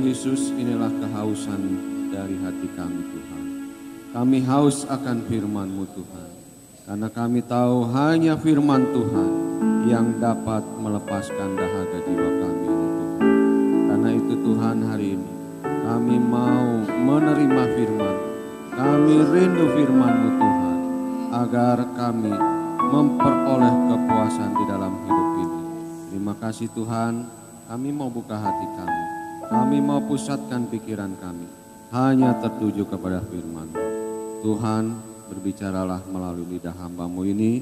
Yesus, inilah kehausan dari hati kami Tuhan. Kami haus akan firman-Mu Tuhan. Karena kami tahu hanya firman Tuhan yang dapat melepaskan dahaga jiwa kami ini Tuhan. Karena itu Tuhan, hari ini kami mau menerima firman. Kami rindu firman-Mu Tuhan, agar kami memperoleh kepuasan di dalam hidup ini. Terima kasih Tuhan, kami mau buka hati kami. Kami mau pusatkan pikiran kami hanya tertuju kepada firman-Mu. Tuhan, berbicaralah melalui lidah hamba-Mu ini,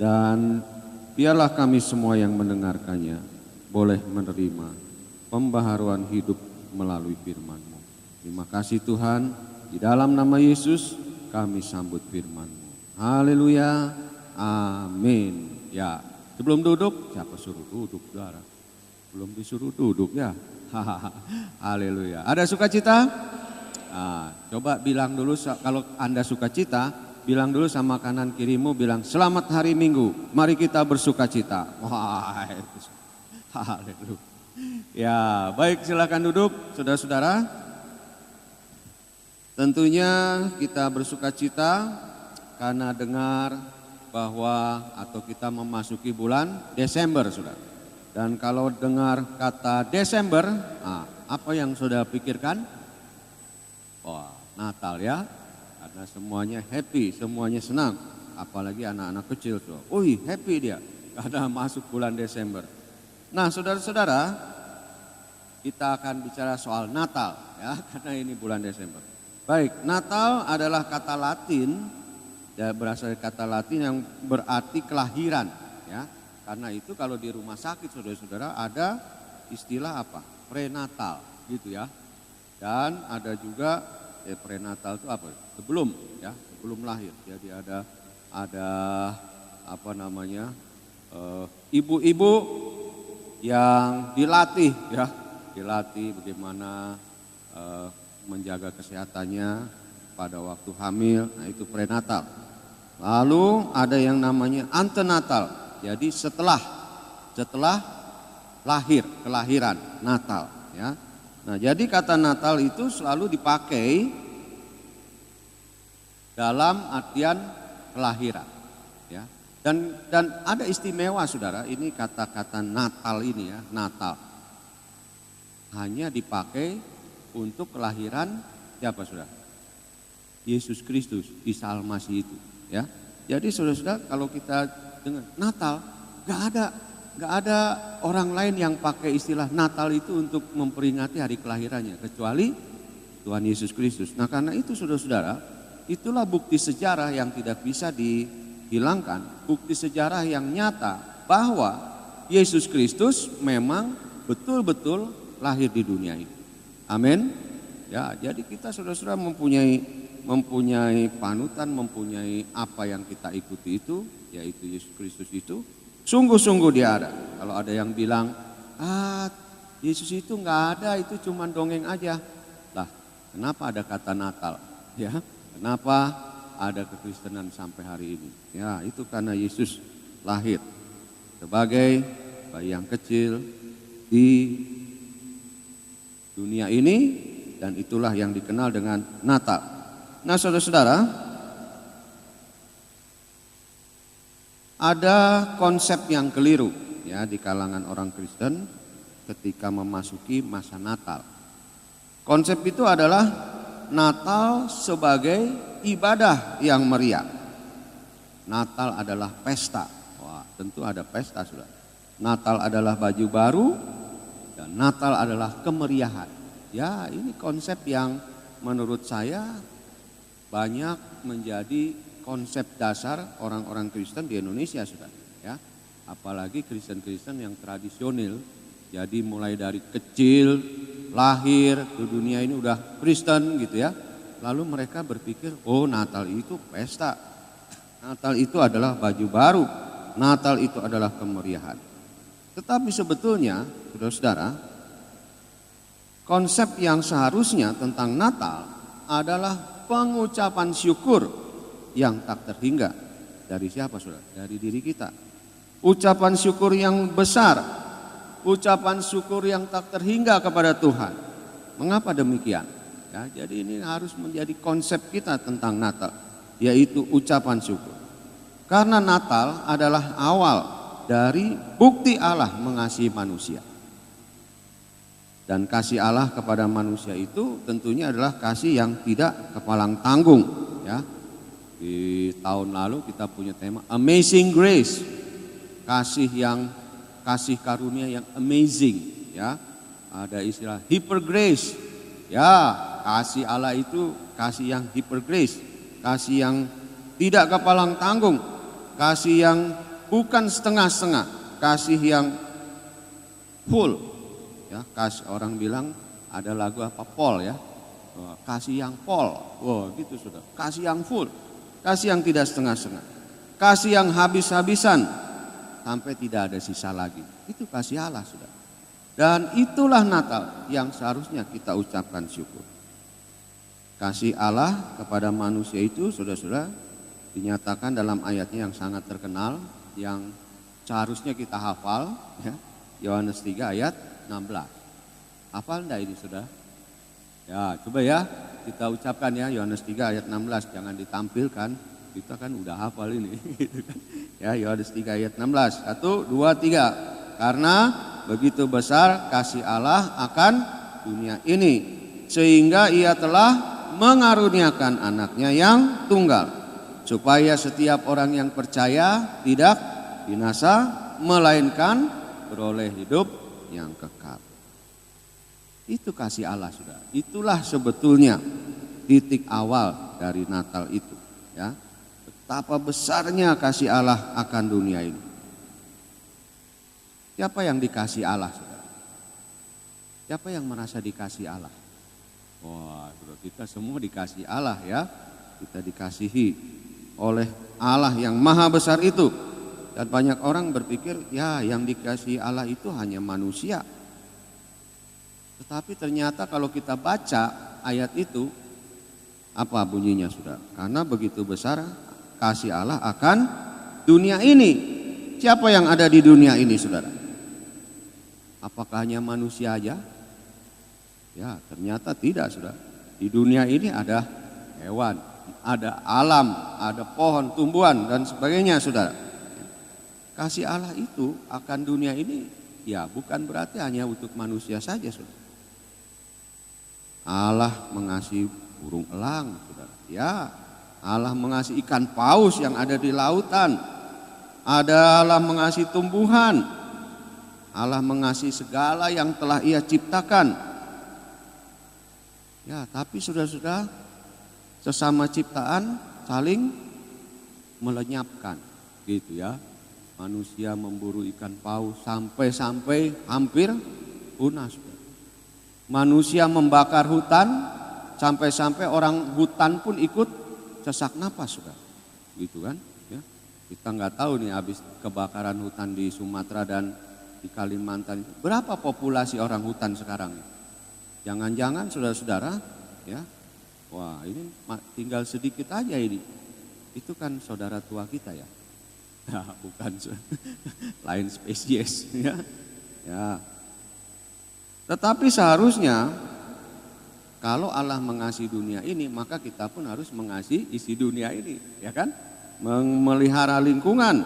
dan biarlah kami semua yang mendengarkannya boleh menerima pembaharuan hidup melalui firman-Mu. Terima kasih Tuhan, di dalam nama Yesus kami sambut firman-Mu. Haleluya, amin. Ya, sebelum duduk, siapa suruh duduk saudara? Belum disuruh duduk ya. Haleluya. Ada sukacita? Nah, coba bilang dulu, kalau Anda sukacita, bilang dulu sama kanan kirimu, bilang selamat hari Minggu, mari kita bersukacita. Wah, haleluya. Ya, baik, silakan duduk saudara-saudara. Tentunya kita bersukacita karena dengar bahwa atau kita memasuki bulan Desember, saudara. Dan kalau dengar kata Desember, apa yang saudara pikirkan? Wah, Natal ya. Karena semuanya happy, semuanya senang. Apalagi anak-anak kecil tuh. Wih, happy dia karena masuk bulan Desember. Nah, saudara-saudara, kita akan bicara soal Natal ya, karena ini bulan Desember. Baik, Natal adalah kata Latin, ya, berasal dari kata Latin yang berarti kelahiran ya. Karena itu kalau di rumah sakit saudara-saudara ada istilah apa? Prenatal gitu ya. Dan ada juga prenatal itu apa? Sebelum ya, sebelum lahir. Jadi ada apa namanya? Ibu-ibu yang dilatih ya, dilatih bagaimana menjaga kesehatannya pada waktu hamil. Nah, itu prenatal. Lalu ada yang namanya antenatal. Jadi setelah lahir, kelahiran, Natal ya. Nah, jadi kata Natal itu selalu dipakai dalam artian kelahiran ya. Dan ada istimewa saudara, ini kata-kata Natal ini ya, Natal. Hanya dipakai untuk kelahiran siapa saudara? Yesus Kristus, Isa Al-Masih itu ya. Jadi saudara-saudara, kalau kita dengan Natal, gak ada orang lain yang pakai istilah Natal itu untuk memperingati hari kelahirannya kecuali Tuhan Yesus Kristus. Nah, karena itu saudara-saudara, itulah bukti sejarah yang tidak bisa dihilangkan, bukti sejarah yang nyata bahwa Yesus Kristus memang betul-betul lahir di dunia ini. Amin. Ya, jadi kita saudara-saudara mempunyai panutan, mempunyai apa yang kita ikuti itu, yaitu Yesus Kristus itu. Sungguh-sungguh dia ada. Kalau ada yang bilang, Yesus itu nggak ada, itu cuma dongeng aja. Lah, kenapa ada kata Natal? Ya, kenapa ada kekristenan sampai hari ini? Ya, itu karena Yesus lahir sebagai bayi yang kecil di dunia ini, dan itulah yang dikenal dengan Natal. Nah, saudara-saudara, ada konsep yang keliru ya di kalangan orang Kristen ketika memasuki masa Natal. Konsep itu adalah Natal sebagai ibadah yang meriah. Natal adalah pesta. Wah, tentu ada pesta sudah. Natal adalah baju baru dan Natal adalah kemeriahan. Ya, ini konsep yang menurut saya banyak menjadi konsep dasar orang-orang Kristen di Indonesia sudah ya. Apalagi Kristen-Kristen yang tradisional. Jadi mulai dari kecil lahir ke dunia ini udah Kristen gitu ya. Lalu mereka berpikir, oh Natal itu pesta. Natal itu adalah baju baru. Natal itu adalah kemeriahan. Tetapi sebetulnya saudara-saudara, konsep yang seharusnya tentang Natal adalah pengucapan syukur yang tak terhingga. Dari siapa saudara? Dari diri kita. Ucapan syukur yang besar, ucapan syukur yang tak terhingga kepada Tuhan. Mengapa demikian? Ya, jadi ini harus menjadi konsep kita tentang Natal, yaitu ucapan syukur. Karena Natal adalah awal dari bukti Allah mengasihi manusia. Dan kasih Allah kepada manusia itu tentunya adalah kasih yang tidak kepalang tanggung. Ya, di tahun lalu kita punya tema Amazing Grace, kasih karunia yang amazing. Ya, ada istilah hyper grace. Ya, kasih Allah itu kasih yang hyper grace, kasih yang tidak kepalang tanggung, kasih yang bukan setengah-setengah, kasih yang full. Ya, kasih, orang bilang ada lagu apa, Pol ya, kasih yang pol, wah gitu sudah, kasih yang full, kasih yang tidak setengah-setengah, kasih yang habis-habisan sampai tidak ada sisa lagi, itu kasih Allah sudah. Dan itulah Natal yang seharusnya kita ucapkan syukur. Kasih Allah kepada manusia itu sudah dinyatakan dalam ayatnya yang sangat terkenal, yang seharusnya kita hafal, ya, Yohanes 3 ayat 16. Hafal enggak ini sudah? Ya, coba ya kita ucapkan ya, Yohanes 3 ayat 16, jangan ditampilkan, kita kan udah hafal ini. Ya, Yohanes 3 ayat 16. 1, 2, 3. Karena begitu besar kasih Allah akan dunia ini, sehingga Ia telah mengaruniakan anaknya yang tunggal, supaya setiap orang yang percaya tidak binasa, melainkan beroleh hidup yang kekal. Itu kasih Allah sudah. Itulah sebetulnya titik awal dari Natal itu, ya. Betapa besarnya kasih Allah akan dunia ini. Siapa yang dikasih Allah, saudara? Siapa yang merasa dikasih Allah? Wah, saudara, kita semua dikasih Allah ya. Kita dikasihi oleh Allah yang maha besar itu. Dan banyak orang berpikir, ya yang dikasihi Allah itu hanya manusia. Tetapi ternyata kalau kita baca ayat itu, apa bunyinya, saudara? Karena begitu besar kasih Allah akan dunia ini. Siapa yang ada di dunia ini, saudara? Apakah hanya manusia aja? Ya, ternyata tidak, saudara. Di dunia ini ada hewan, ada alam, ada pohon, tumbuhan dan sebagainya, saudara. Kasih Allah itu akan dunia ini, ya bukan berarti hanya untuk manusia saja, saudara. Allah mengasihi burung elang, saudara. Ya, Allah mengasihi ikan paus yang ada di lautan. Allah mengasihi tumbuhan. Allah mengasihi segala yang telah Ia ciptakan. Ya, tapi sudah sesama ciptaan saling melenyapkan, gitu ya. Manusia memburu ikan paus sampai hampir punah. Manusia membakar hutan sampai orang hutan pun ikut sesak napas, sudah, gitu kan? Ya, kita nggak tahu nih habis kebakaran hutan di Sumatera dan di Kalimantan, berapa populasi orang hutan sekarang? Jangan-jangan saudara-saudara, ya, wah ini tinggal sedikit aja ini. Itu kan saudara tua kita ya, ya bukan lain spesies, ya. Ya. Tetapi seharusnya kalau Allah mengasihi dunia ini, maka kita pun harus mengasihi isi dunia ini, ya kan? Memelihara lingkungan,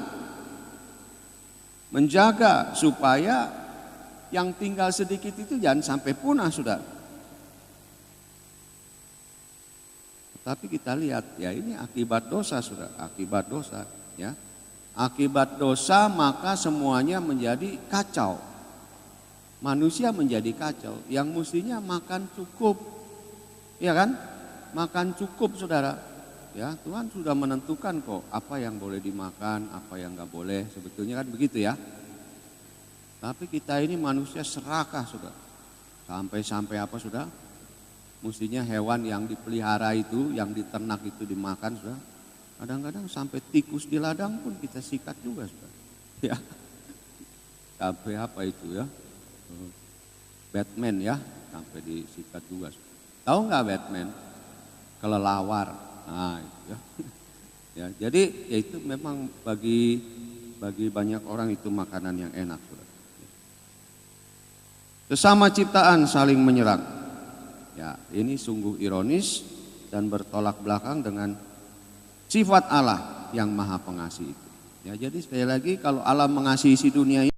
menjaga supaya yang tinggal sedikit itu jangan sampai punah, saudara. Tapi kita lihat ya, ini akibat dosa, saudara, akibat dosa, ya. Akibat dosa maka semuanya menjadi kacau. Manusia menjadi kacau, yang mestinya makan cukup, ya kan? Makan cukup, saudara. Ya, Tuhan sudah menentukan kok apa yang boleh dimakan, apa yang nggak boleh, sebetulnya kan begitu ya. Tapi kita ini manusia serakah, saudara. Sampai apa, saudara? Mestinya hewan yang dipelihara itu, yang diternak itu dimakan, saudara. Kadang-kadang sampai tikus di ladang pun kita sikat juga, saudara. Ya, sampai apa itu ya? Batman ya, sampai disikat juga. Saudara. Tahu nggak Batman? Kelelawar. Nah, itu ya. Ya, jadi ya itu memang bagi banyak orang itu makanan yang enak, saudara. Sesama ciptaan saling menyerang. Ya, ini sungguh ironis dan bertolak belakang dengan sifat Allah yang maha pengasih itu. Ya, jadi sekali lagi kalau Allah mengasihi si dunia ini,